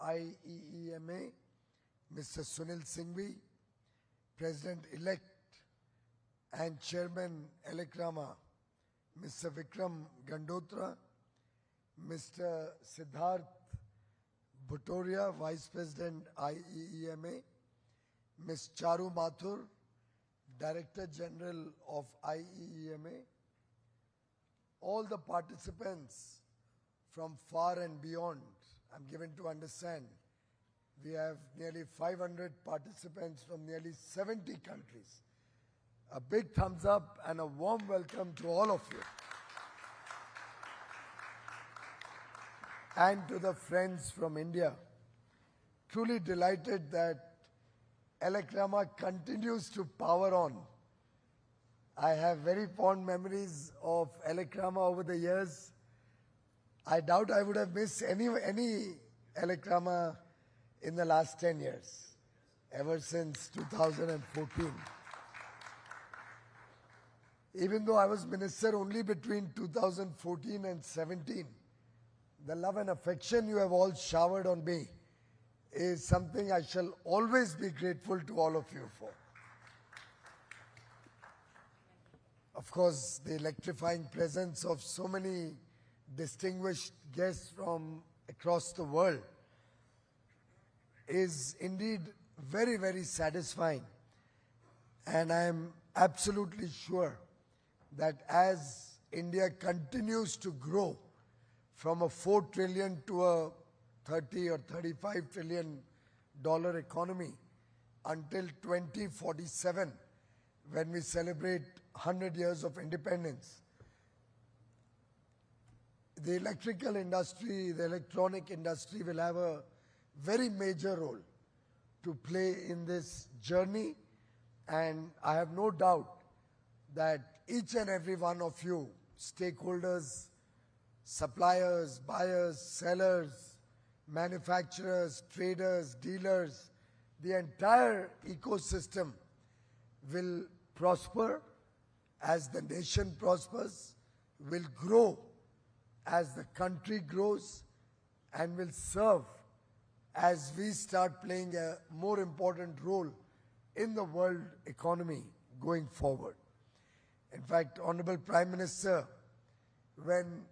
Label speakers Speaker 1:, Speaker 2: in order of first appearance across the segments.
Speaker 1: IEEMA, Mr. Sunil Singhvi, President-elect and Chairman ELECRAMA, Mr. Vikram Gandotra, Mr. Siddharth Bhutoria, Vice President IEEMA, Ms. Charu Mathur, Director General of IEEMA, all the participants from far and beyond. I'm given to understand we have nearly 500 participants from nearly 70 countries. A big thumbs up and a warm welcome to all of you. And to the friends from India. Truly delighted that ELECRAMA continues to power on. I have very fond memories of ELECRAMA over the years. I doubt I would have missed any ELECRAMA in the last 10 years, ever since 2014. Even though I was minister only between 2014 and 17, the love and affection you have all showered on me is something I shall always be grateful to all of you for. Of course, the electrifying presence of so many distinguished guests from across the world is indeed very, very satisfying. And I am absolutely sure that as India continues to grow from a $4 trillion to a $30 or $35 trillion economy until 2047, when we celebrate 100 years of independence, the electrical industry, the electronic industry will have a very major role to play in this journey, and I have no doubt that each and every one of you, stakeholders, suppliers, buyers, sellers, manufacturers, traders, dealers, the entire ecosystem will prosper as the nation prospers, will grow as the country grows, and will serve as we start playing a more important role in the world economy going forward. In fact, Honorable Prime Minister, when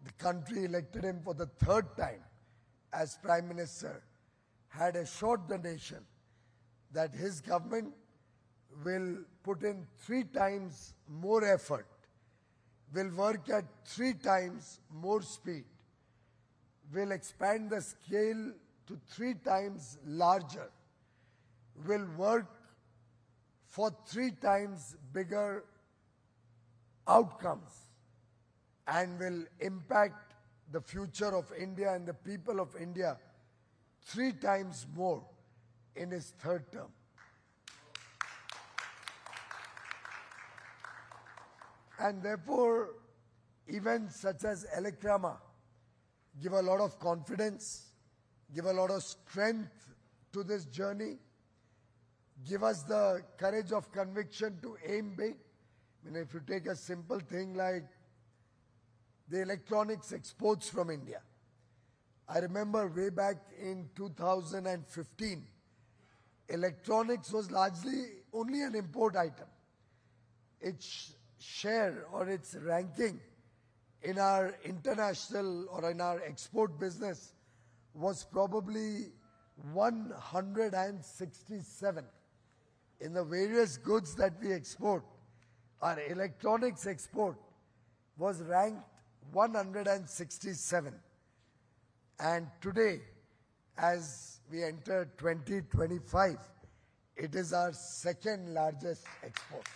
Speaker 1: the country elected him for the third time as Prime Minister, had assured the nation that his government will put in 3 times more effort, will work at 3 times more speed, will expand the scale to 3 times larger, will work for 3 times bigger outcomes, and will impact the future of India and the people of India 3 times more in his third term. And therefore, events such as ELECRAMA give a lot of confidence, give a lot of strength to this journey, give us the courage of conviction to aim big. I mean, if you take a simple thing like the electronics exports from India, I remember way back in 2015, electronics was largely only an import item. Its share or its ranking in our international or in our export business was probably 167. In the various goods that we export, our electronics export was ranked 167. And today, as we enter 2025, it is our second largest export.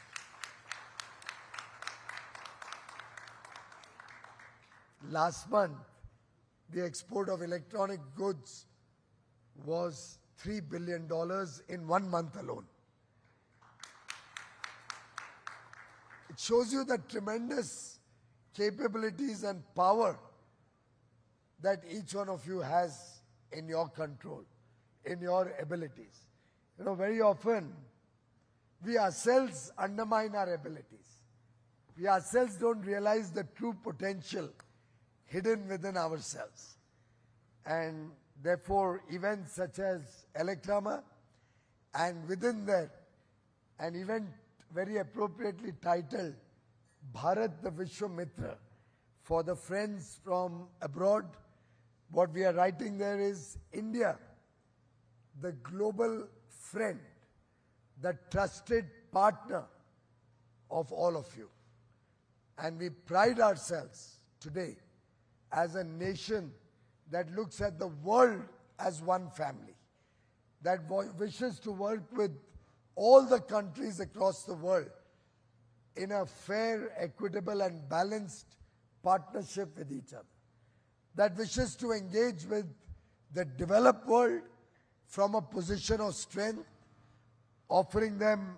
Speaker 1: Last month, the export of electronic goods was $3 billion in 1 month alone. It shows you the tremendous capabilities and power that each one of you has in your control, in your abilities. You know, very often, we ourselves undermine our abilities. We ourselves don't realize the true potential hidden within ourselves. And Therefore, events such as ELECRAMA, and within that, an event very appropriately titled Bharat the Vishwamitra for the friends from abroad. What we are writing there is India, the global friend, the trusted partner of all of you. And we pride ourselves today as a nation that looks at the world as one family, that wishes to work with all the countries across the world in a fair, equitable and balanced partnership with each other, that wishes to engage with the developed world from a position of strength, offering them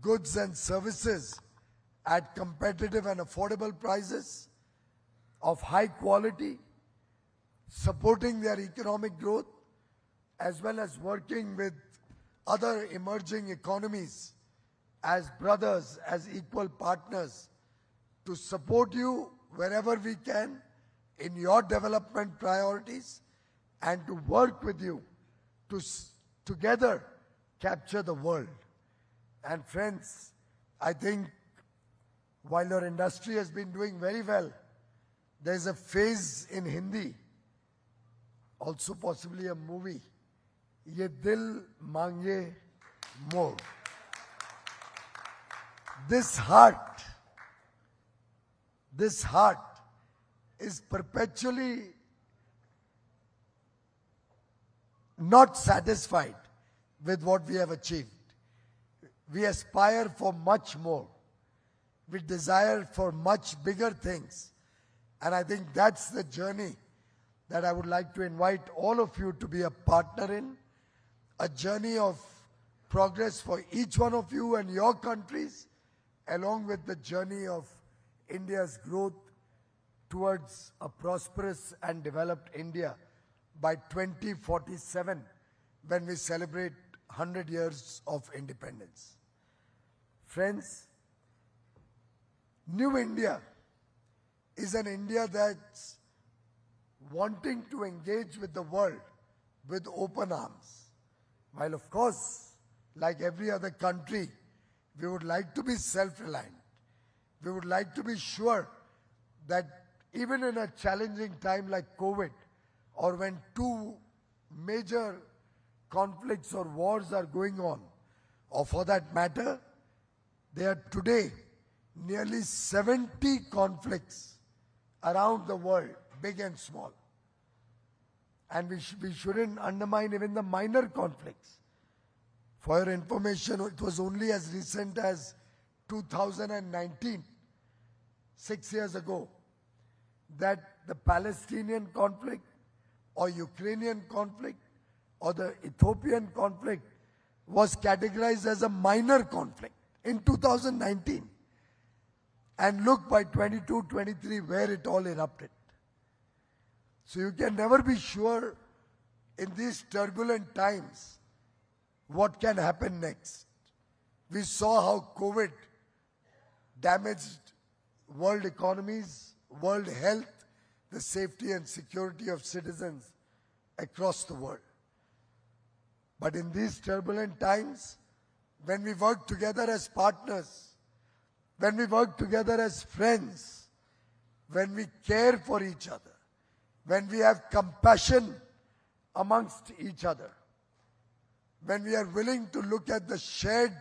Speaker 1: goods and services at competitive and affordable prices, of high quality, supporting their economic growth, as well as working with other emerging economies as brothers, as equal partners, to support you wherever we can in your development priorities and to work with you to together capture the world. And friends, I think while your industry has been doing very well, there is a phase in Hindi, also possibly a movie, Ye Dil Mange More. This heart is perpetually not satisfied with what we have achieved. We aspire for much more. We desire for much bigger things. And I think that's the journey that I would like to invite all of you to be a partner in. A journey of progress for each one of you and your countries, along with the journey of India's growth towards a prosperous and developed India by 2047, when we celebrate 100 years of independence. Friends, New India is an India that's wanting to engage with the world with open arms. While of course, like every other country, we would like to be self-reliant. We would like to be sure that even in a challenging time like COVID, or when two major conflicts or wars are going on, or for that matter, there are today nearly 70 conflicts around the world, big and small. And we shouldn't undermine even the minor conflicts. For your information, it was only as recent as 2019, 6 years ago, that the Palestinian conflict or Ukrainian conflict or the Ethiopian conflict was categorized as a minor conflict in 2019. And look, by 22, 23, where it all erupted. So you can never be sure in these turbulent times what can happen next. We saw how COVID damaged world economies, world health, the safety and security of citizens across the world. But in these turbulent times, when we work together as partners, when we work together as friends, when we care for each other, when we have compassion amongst each other, when we are willing to look at the shared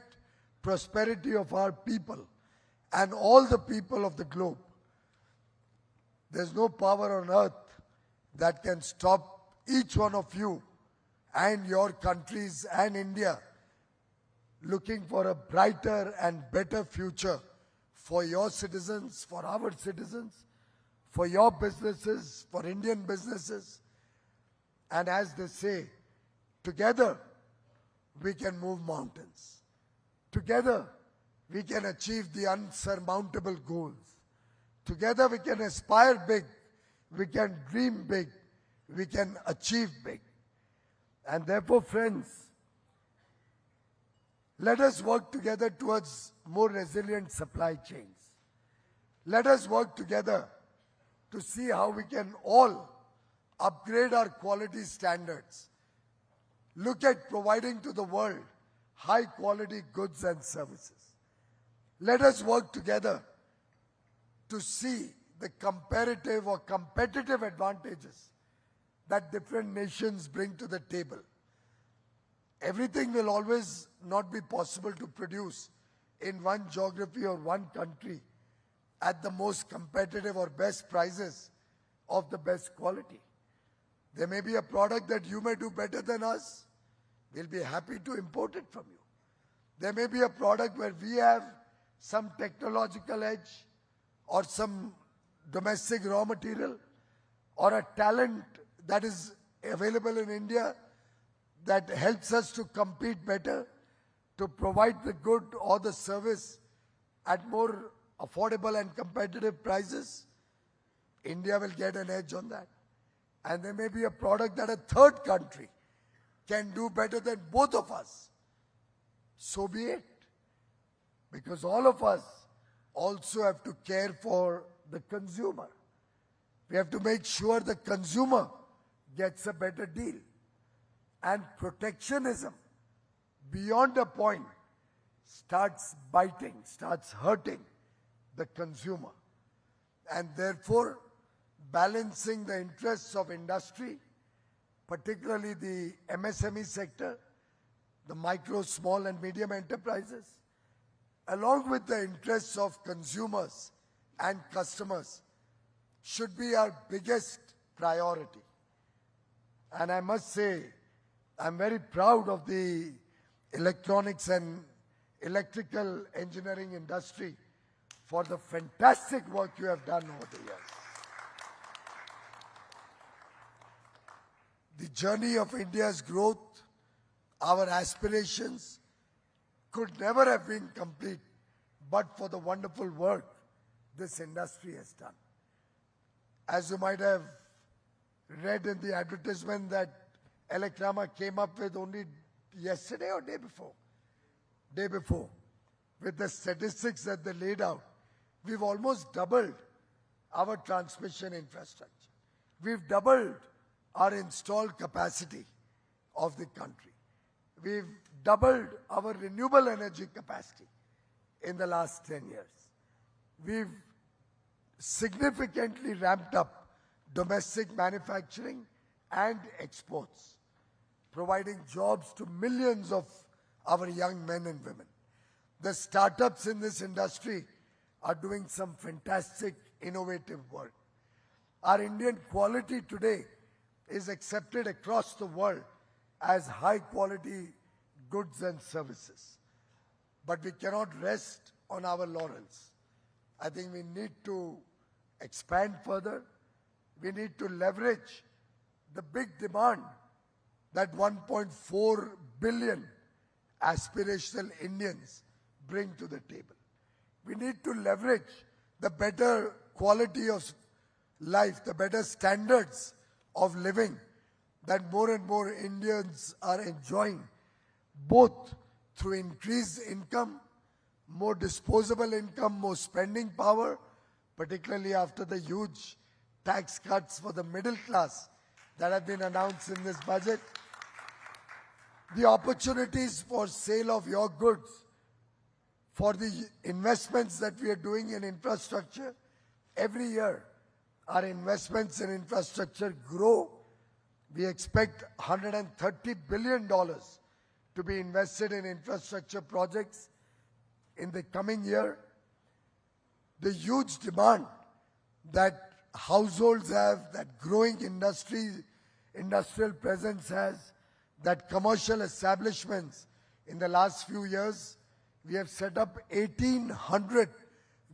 Speaker 1: prosperity of our people and all the people of the globe, there's no power on earth that can stop each one of you and your countries and India looking for a brighter and better future for your citizens, for our citizens, for your businesses, for Indian businesses. And as they say, together we can move mountains. Together we can achieve the unsurmountable goals. Together we can aspire big, we can dream big, we can achieve big. And therefore, friends, let us work together towards more resilient supply chains. Let us work together to see how we can all upgrade our quality standards, look at providing to the world high quality goods and services. Let us work together to see the comparative or competitive advantages that different nations bring to the table. Everything will always not be possible to produce in one geography or one country at the most competitive or best prices of the best quality. There may be a product that you may do better than us. We'll be happy to import it from you. There may be a product where we have some technological edge or some domestic raw material or a talent that is available in India that helps us to compete better, to provide the good or the service at more affordable and competitive prices. India will get an edge on that. And there may be a product that a third country can do better than both of us. So be it. Because all of us also have to care for the consumer. We have to make sure the consumer gets a better deal. And protectionism, beyond a point, starts biting, starts hurting the consumer. And therefore, balancing the interests of industry, particularly the MSME sector, the micro, small and medium enterprises, along with the interests of consumers and customers, should be our biggest priority. And I must say, I'm very proud of the electronics and electrical engineering industry for the fantastic work you have done over the years. The journey of India's growth, our aspirations, could never have been complete but for the wonderful work this industry has done. As you might have read in the advertisement that ELECRAMA came up with only yesterday or day before, with the statistics that they laid out, we've almost doubled our transmission infrastructure. We've doubled our installed capacity of the country. We've doubled our renewable energy capacity in the last 10 years. We've significantly ramped up domestic manufacturing and exports, providing jobs to millions of our young men and women. The startups in this industry are doing some fantastic, innovative work. Our Indian quality today is accepted across the world as high quality goods and services. But we cannot rest on our laurels. I think we need to expand further. We need to leverage the big demand that 1.4 billion aspirational Indians bring to the table. We need to leverage the better quality of life, the better standards of living that more and more Indians are enjoying, both through increased income, more disposable income, more spending power, particularly after the huge tax cuts for the middle class that have been announced in this budget. The opportunities for sale of your goods, for the investments that we are doing in infrastructure. Every year, our investments in infrastructure grow. We expect $130 billion to be invested in infrastructure projects in the coming year. The huge demand that households have, that growing industrial presence has, that commercial establishments in the last few years, we have set up 1,800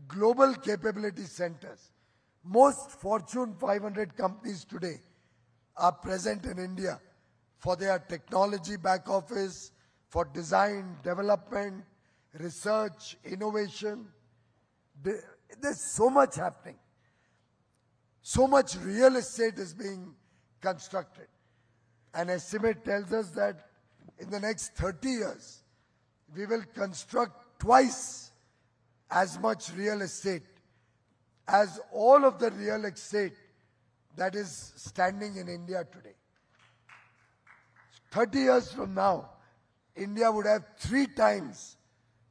Speaker 1: global capability centers. Most Fortune 500 companies today are present in India for their technology back office, for design, development, research, innovation. There's so much happening. So much real estate is being constructed. An estimate tells us that in the next 30 years, we will construct twice as much real estate as all of the real estate that is standing in India today. 30 years from now, India would have 3 times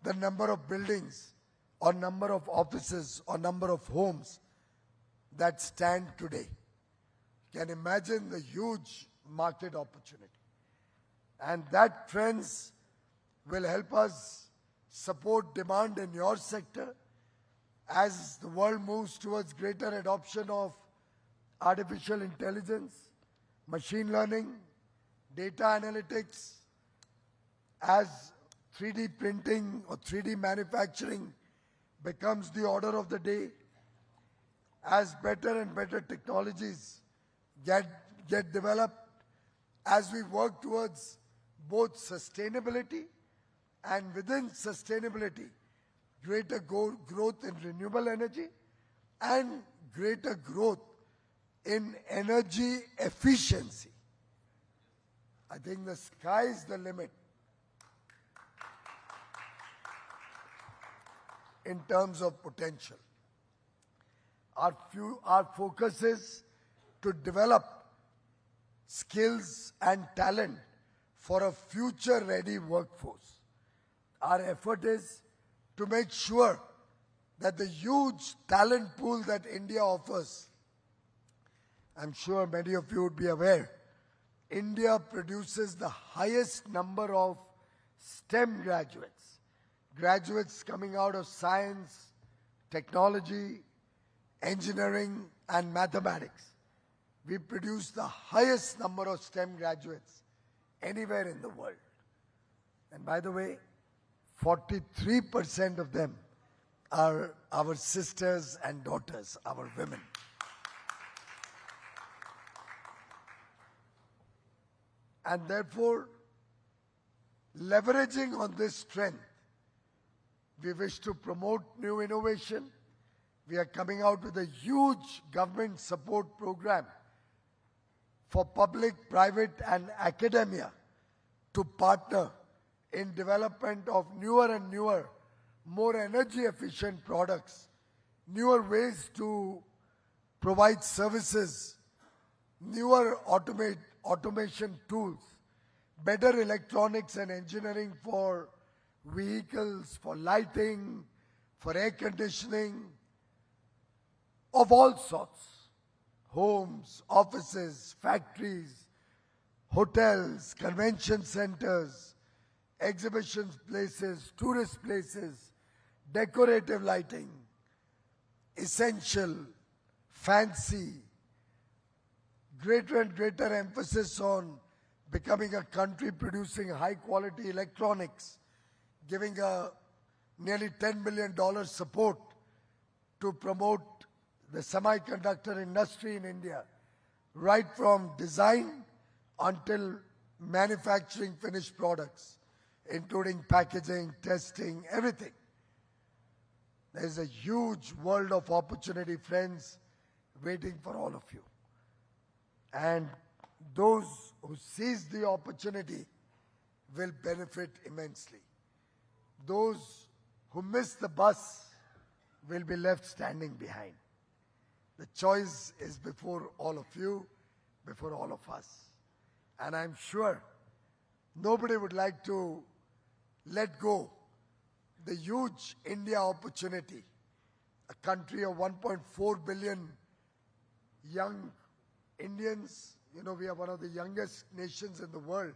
Speaker 1: the number of buildings or number of offices or number of homes that stand today. You can imagine the huge market opportunity. And that, friends, will help us support demand in your sector as the world moves towards greater adoption of artificial intelligence, machine learning, data analytics, as 3D printing or 3D manufacturing becomes the order of the day, as better and better technologies get developed, as we work towards both sustainability and within sustainability, greater growth in renewable energy and greater growth in energy efficiency. I think the sky is the limit in terms of potential. Our focus is to develop skills and talent for a future-ready workforce. Our effort is to make sure that the huge talent pool that India offers, I'm sure many of you would be aware, India produces the highest number of STEM graduates, graduates coming out of science, technology, engineering, and mathematics. We produce the highest number of STEM graduates anywhere in the world. And by the way, 43% of them are our sisters and daughters, our women. And therefore, leveraging on this strength, we wish to promote new innovation. We are coming out with a huge government support program for public, private, and academia to partner in development of newer and newer, more energy efficient products, newer ways to provide services, newer automation tools, better electronics and engineering for vehicles, for lighting, for air conditioning, of all sorts. Homes, offices, factories, hotels, convention centers, exhibition places, tourist places, decorative lighting, essential, fancy, greater and greater emphasis on becoming a country producing high quality electronics, giving a nearly $10 billion support to promote the semiconductor industry in India, right from design until manufacturing finished products, including packaging, testing, everything. There is a huge world of opportunity, friends, waiting for all of you. And those who seize the opportunity will benefit immensely. Those who miss the bus will be left standing behind. The choice is before all of you, before all of us. And I'm sure nobody would like to let go the huge India opportunity, a country of 1.4 billion young Indians. You know, we are one of the youngest nations in the world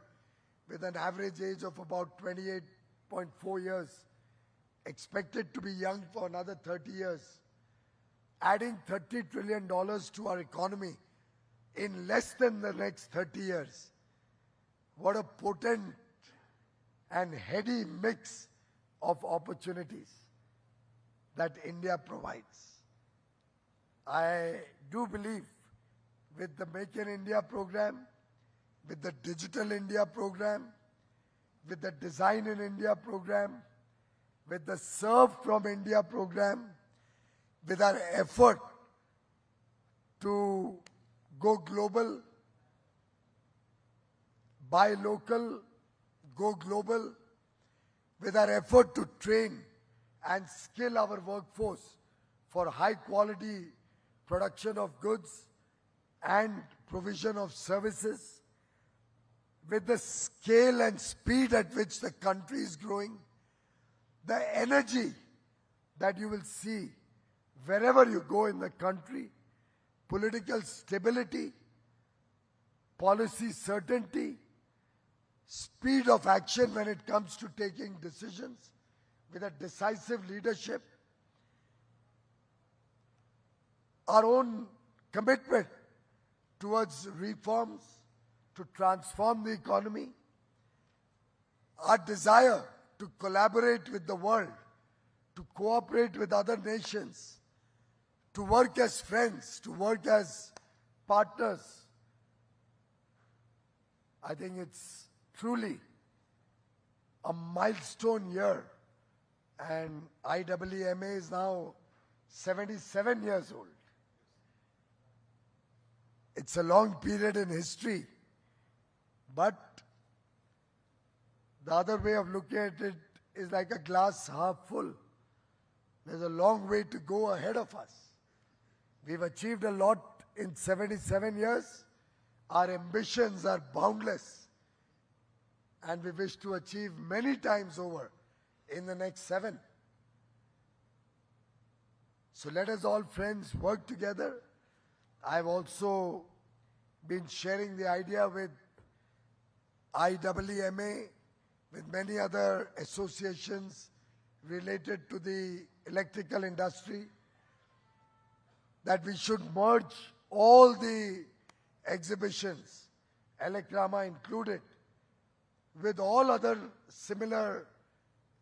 Speaker 1: with an average age of about 28.4 years, expected to be young for another 30 years, adding $30 trillion to our economy in less than the next 30 years. What a potent and heady mix of opportunities that India provides. I do believe with the Make in India program, with the Digital India program, with the Design in India program, with the Serve from India program, with our effort to go global, buy local, go global, with our effort to train and skill our workforce for high quality production of goods, and provision of services, with the scale and speed at which the country is growing, the energy that you will see wherever you go in the country, political stability, policy certainty, speed of action when it comes to taking decisions with a decisive leadership, our own commitment towards reforms to transform the economy, our desire to collaborate with the world, to cooperate with other nations, to work as friends, to work as partners. I think it's truly a milestone year, and IEEMA is now 77 years old. It's a long period in history, but the other way of looking at it is like a glass half full. There's a long way to go ahead of us. We've achieved a lot in 77 years. Our ambitions are boundless, and we wish to achieve many times over in the next 7. So let us all, friends, work together. I've also been sharing the idea with IEEMA, with many other associations related to the electrical industry, that we should merge all the exhibitions, ELECRAMA included, with all other similar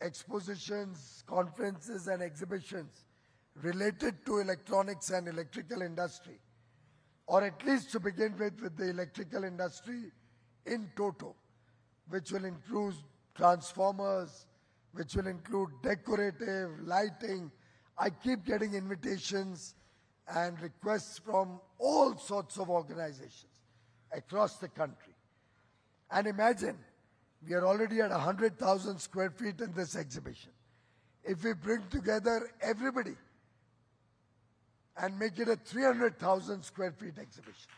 Speaker 1: expositions, conferences and exhibitions related to electronics and electrical industry, or at least to begin with the electrical industry in toto, which will include transformers, which will include decorative, lighting. I keep getting invitations and requests from all sorts of organizations across the country. And imagine, we are already at 100,000 square feet in this exhibition. If we bring together everybody and make it a 300,000 square feet exhibition,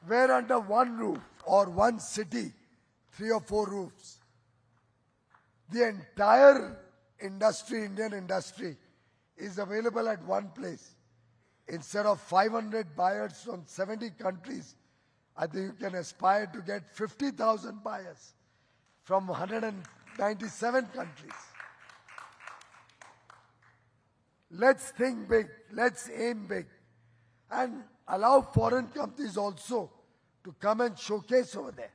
Speaker 1: where under one roof or one city, 3 or 4 roofs, the entire industry, Indian industry, is available at one place. Instead of 500 buyers from 70 countries, I think you can aspire to get 50,000 buyers from 197 countries. Let's think big, let's aim big, and allow foreign companies also to come and showcase over there.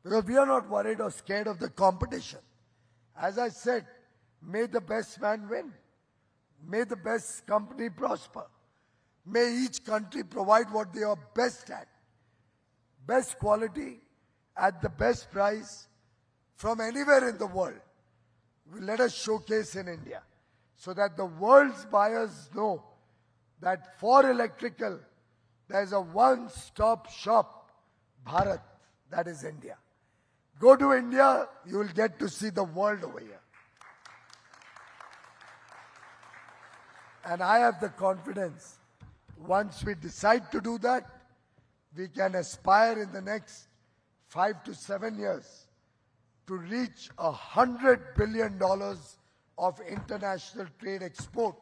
Speaker 1: Because we are not worried or scared of the competition. As I said, may the best man win. May the best company prosper. May each country provide what they are best at. Best quality, at the best price, from anywhere in the world. Let us showcase in India, so that the world's buyers know that for electrical, there is a one-stop shop, Bharat, that is India. Go to India, you will get to see the world over here. And I have the confidence, once we decide to do that, we can aspire in the next 5 to 7 years to reach $100 billion of international trade export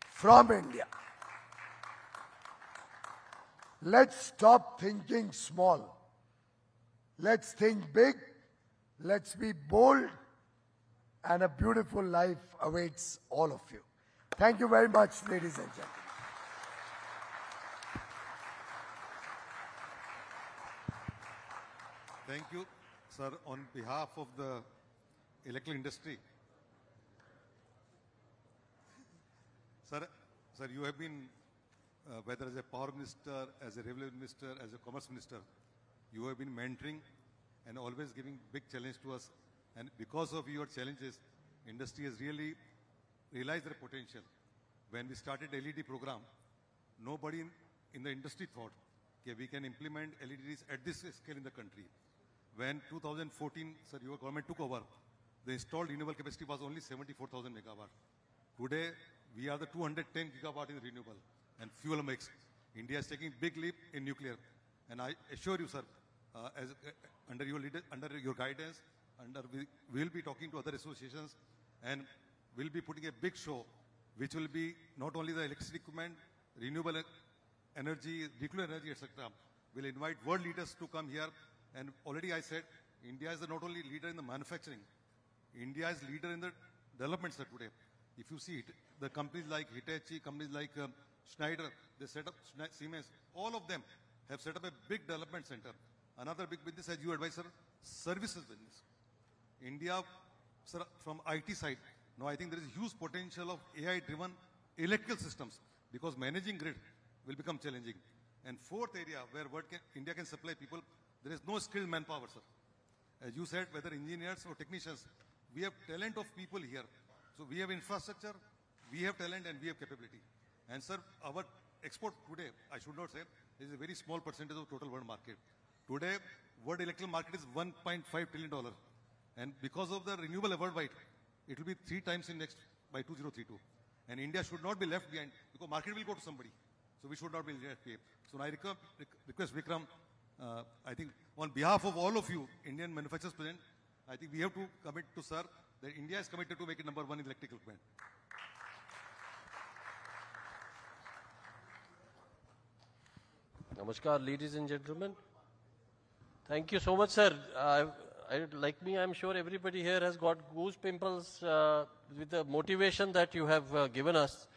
Speaker 1: from India. Let's stop thinking small. Let's think big. Let's be bold. And a beautiful life awaits all of you. Thank you very much, ladies and gentlemen.
Speaker 2: Thank you, sir. On behalf of the electrical industry, sir, you have been, whether as a power minister, as a revenue minister, as a commerce minister, you have been mentoring and always giving big challenge to us. And because of your challenges, industry has really realized their potential. When we started LED program, nobody in the industry thought that we can implement LEDs at this scale in the country. When 2014, sir, your government took over, the installed renewable capacity was only 74,000 megawatt. Today, we are the 210 gigawatt in renewable and fuel mix. India is taking big leap in nuclear. And I assure you, sir, under your guidance, we will be talking to other associations and we'll be putting a big show, which will be not only the electricity equipment, renewable energy, nuclear energy, etc. We'll invite world leaders to come here. And already I said, India is not only leader in the manufacturing, India is leader in the development sector today. If you see it, the companies like Hitachi, companies like Schneider, they set up, Siemens, all of them have set up a big development center. Another big business, as you advise, sir, services business. India, sir, from IT side, now I think there is huge potential of AI-driven electrical systems because managing grid will become challenging. And fourth area where India can supply people, there is no skilled manpower, sir. As you said, whether engineers or technicians, we have talent of people here. So we have infrastructure, we have talent, and we have capability. And sir, our export today, I should not say, is a very small percentage of total world market. Today, world electrical market is $1.5 trillion. And because of the renewable worldwide, it will be 3 times in next by 2032. And India should not be left behind because market will go to somebody. So we should not be left behind. So I request Vikram, I think on behalf of all of you, Indian manufacturers present, I think we have to commit to sir that India is committed to make it #1 in electrical equipment.
Speaker 3: Namaskar, ladies and gentlemen. Thank you so much, sir. Like me, I'm sure everybody here has got goose pimples with the motivation that you have given us.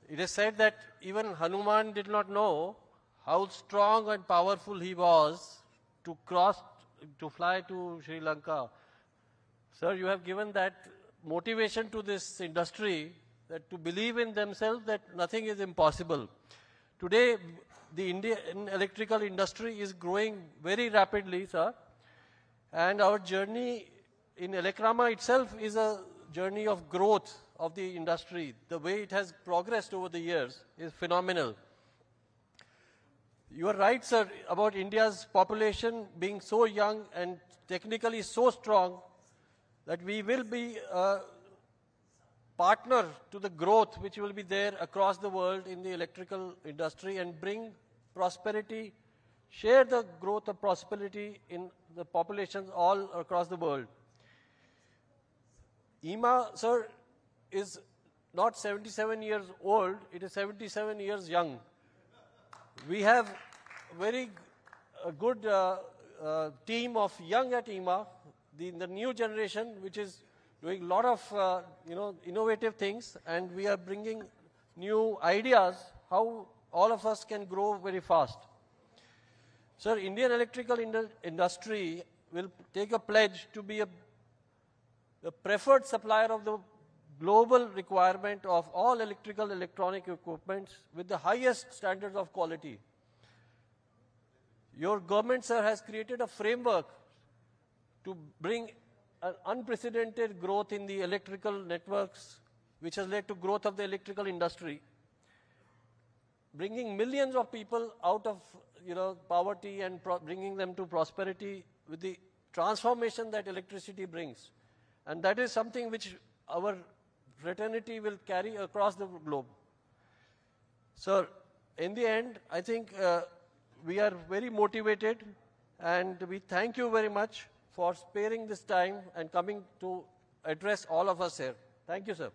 Speaker 3: It is said that even Hanuman did not know how strong and powerful he was to fly to Sri Lanka. Sir, you have given that motivation to this industry that to believe in themselves that nothing is impossible. Today, the Indian electrical industry is growing very rapidly, sir. And our journey in ELECRAMA itself is a journey of growth of the industry. The way it has progressed over the years is phenomenal. You are right, sir, about India's population being so young and technically so strong that we will be a partner to the growth which will be there across the world in the electrical industry and bring prosperity, share the growth of prosperity in the populations all across the world. IEEMA, sir, is not 77 years old, it is 77 years young. We have a very good team of young at IEEMA, the new generation, which is doing a lot of innovative things, and we are bringing new ideas how all of us can grow very fast. Sir, Indian electrical industry will take a pledge to be the preferred supplier of the global requirement of all electronic equipment with the highest standards of quality. Your government, sir, has created a framework to bring an unprecedented growth in the electrical networks, which has led to growth of the electrical industry, bringing millions of people out of poverty and bringing them to prosperity with the transformation that electricity brings. And that is something which our fraternity will carry across the globe. Sir, in the end, I think we are very motivated, and we thank you very much for sparing this time and coming to address all of us here. Thank you, sir.